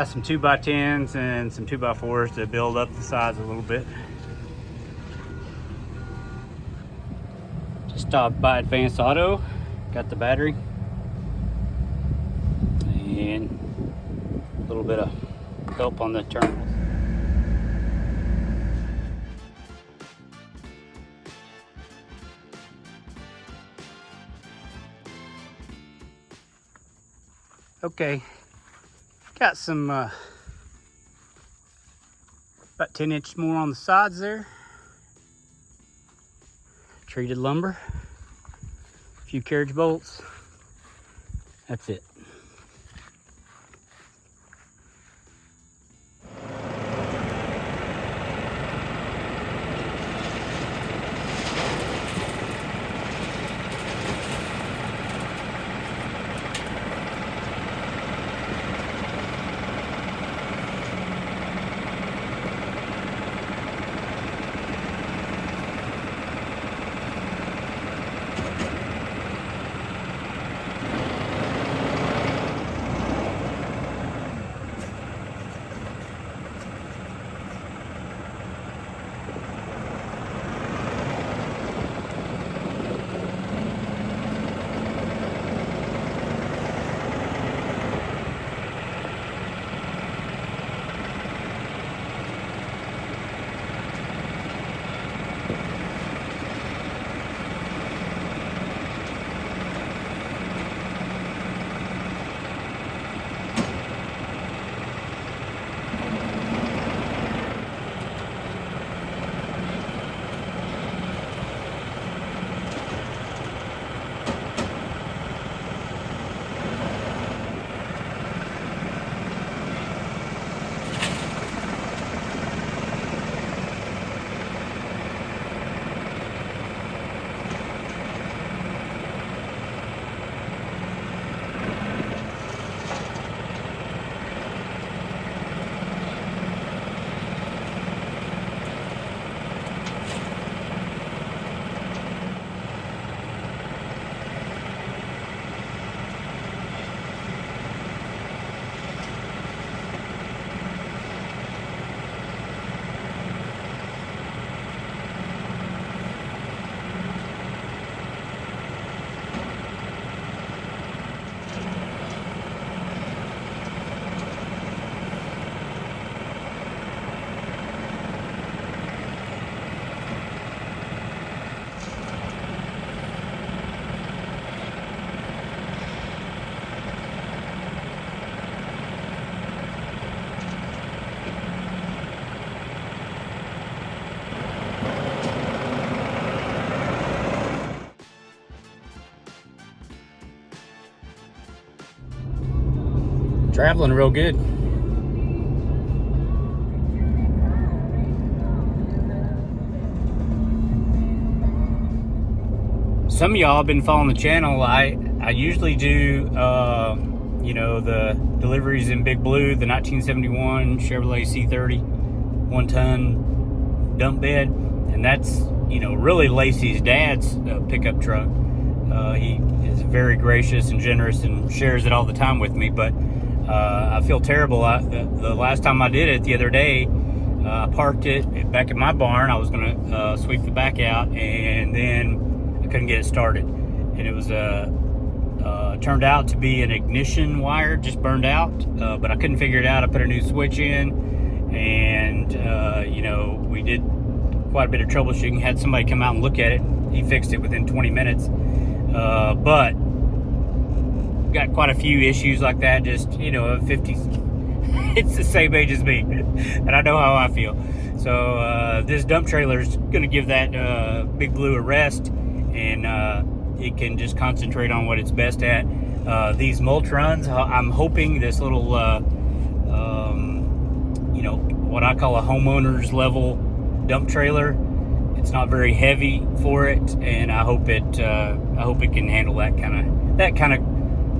Got some 2x10s and some 2x4s to build up the size a little bit. Just stopped by Advanced Auto, got the battery, and a little bit of help on the terminals. Okay, got some about 10 inches more on the sides there. Treated lumber, a few carriage bolts, that's it. Traveling real good. Some of y'all have been following the channel. I usually do, you know, the deliveries in Big Blue, the 1971 Chevrolet C30 1-ton dump bed, and that's, you know, really Lacey's dad's pickup truck. He is very gracious and generous and shares it all the time with me, but I feel terrible. The last time I did it the other day, I parked it back in my barn. I was gonna sweep the back out, and then I couldn't get it started. And it was turned out to be an ignition wire just burned out, but I couldn't figure it out. I put a new switch in, and you know, we did quite a bit of troubleshooting. Had somebody come out and look at it. He fixed it within 20 minutes, but got quite a few issues like that. Just, you know, 50, it's the same age as me, and I know how I feel. So this dump trailer is going to give that Big Blue a rest, and it can just concentrate on what it's best at. These mulch runs, I'm hoping this little, you know, what I call a homeowner's level dump trailer, it's not very heavy for it, and I hope it can handle that kind of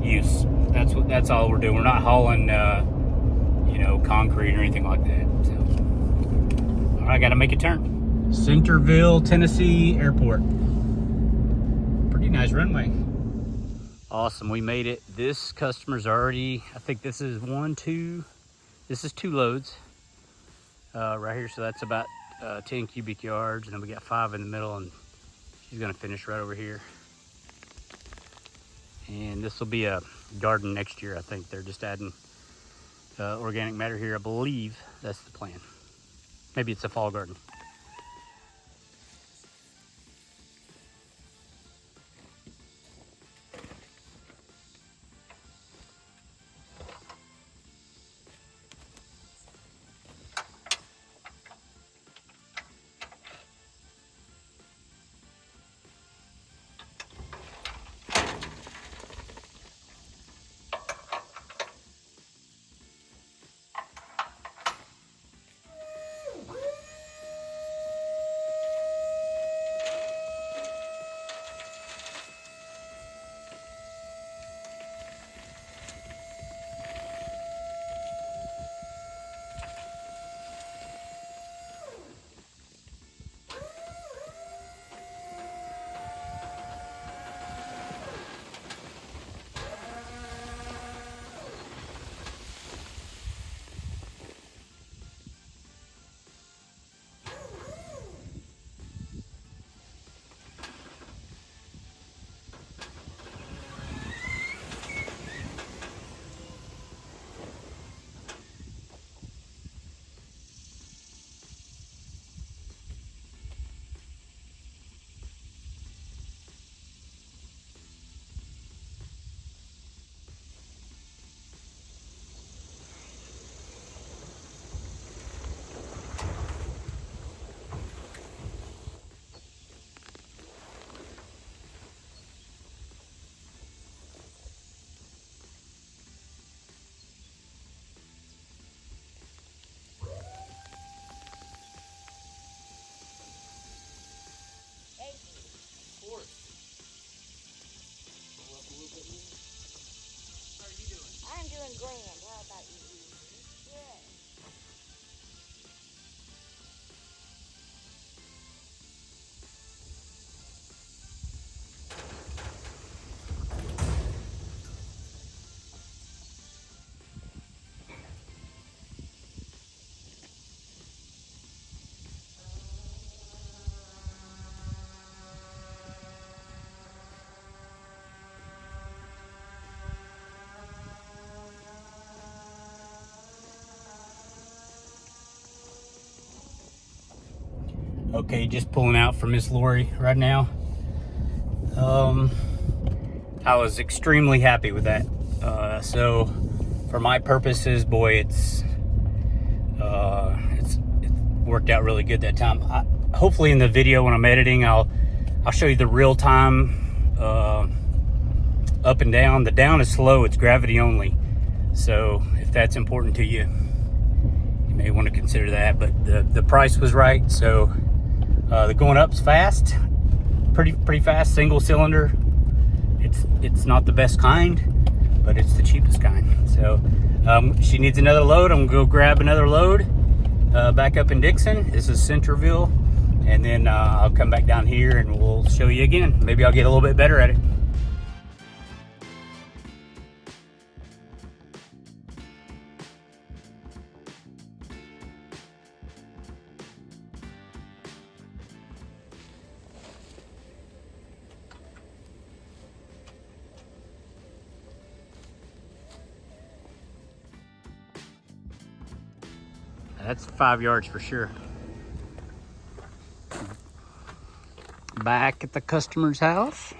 use. That's all we're doing. We're not hauling you know, concrete or anything like that. So, all right, I gotta make a turn. Centerville, Tennessee Airport. Pretty nice runway. Awesome, we made it. This customer's already, I think this is 1, 2, This is 2 loads right here, so that's about 10 cubic yards, and then we got 5 in the middle, and she's gonna finish right over here. And this will be a garden next year. I think they're just adding organic matter here. I believe that's the plan. Maybe it's a fall garden. I'm doing grand. How about you? Good. Okay, just pulling out from Miss Lori right now. I was extremely happy with that. So for my purposes, boy, it worked out really good that time. Hopefully in the video when I'm editing, I'll show you the real time up and down. The down is slow, it's gravity only. So if that's important to you, you may want to consider that. But the price was right. So the going up's fast, pretty fast, single cylinder. It's not the best kind, but it's the cheapest kind. So she needs another load. I'm gonna go grab another load back up in Dixon. This is Centerville, and then I'll come back down here and we'll show you again. Maybe I'll get a little bit better at it. That's 5 yards for sure. Back at the customer's house.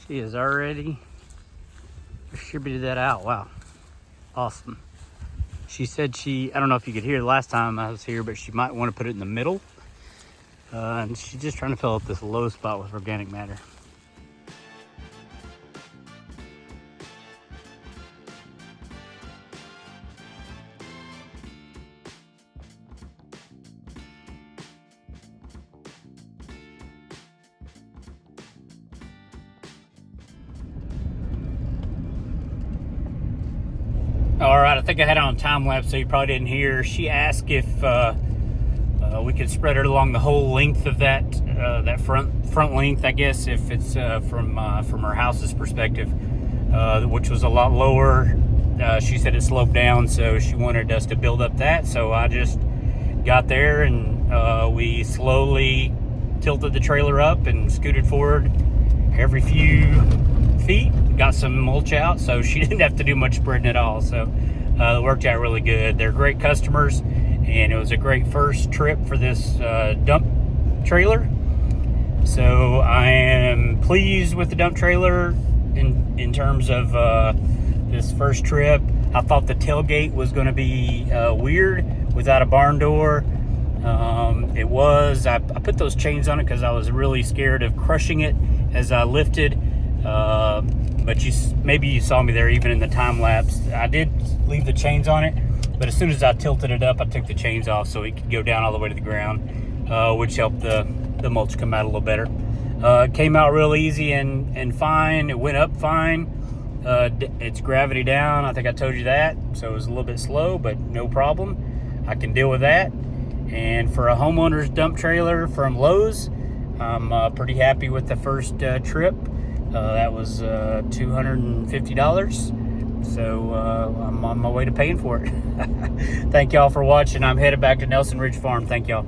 She has already distributed that out. Wow, awesome. She said I don't know if you could hear the last time I was here, but she might want to put it in the middle. And she's just trying to fill up this low spot with organic matter. All right, I think I had it on time lapse, so you probably didn't hear. She asked if we could spread it along the whole length of that front length, I guess, if it's from her house's perspective, which was a lot lower she said it sloped down, so she wanted us to build up that. So I just got there and we slowly tilted the trailer up and scooted forward every few feet. Got some mulch out, so she didn't have to do much spreading at all. So it worked out really good. They're great customers, and it was a great first trip for this dump trailer. So I am pleased with the dump trailer in terms of this first trip. I thought the tailgate was going to be weird without a barn door. It was. I put those chains on it because I was really scared of crushing it as I lifted. But maybe you saw me there even in the time lapse. I did leave the chains on it, but as soon as I tilted it up, I took the chains off so it could go down all the way to the ground, which helped the mulch come out a little better. It came out real easy and fine. It went up fine. It's gravity down. I think I told you that. So it was a little bit slow, but no problem. I can deal with that. And for a homeowner's dump trailer from Lowe's, I'm pretty happy with the first trip. That was $250. So I'm on my way to paying for it. Thank y'all for watching. I'm headed back to Nelson Ridge Farm. Thank y'all.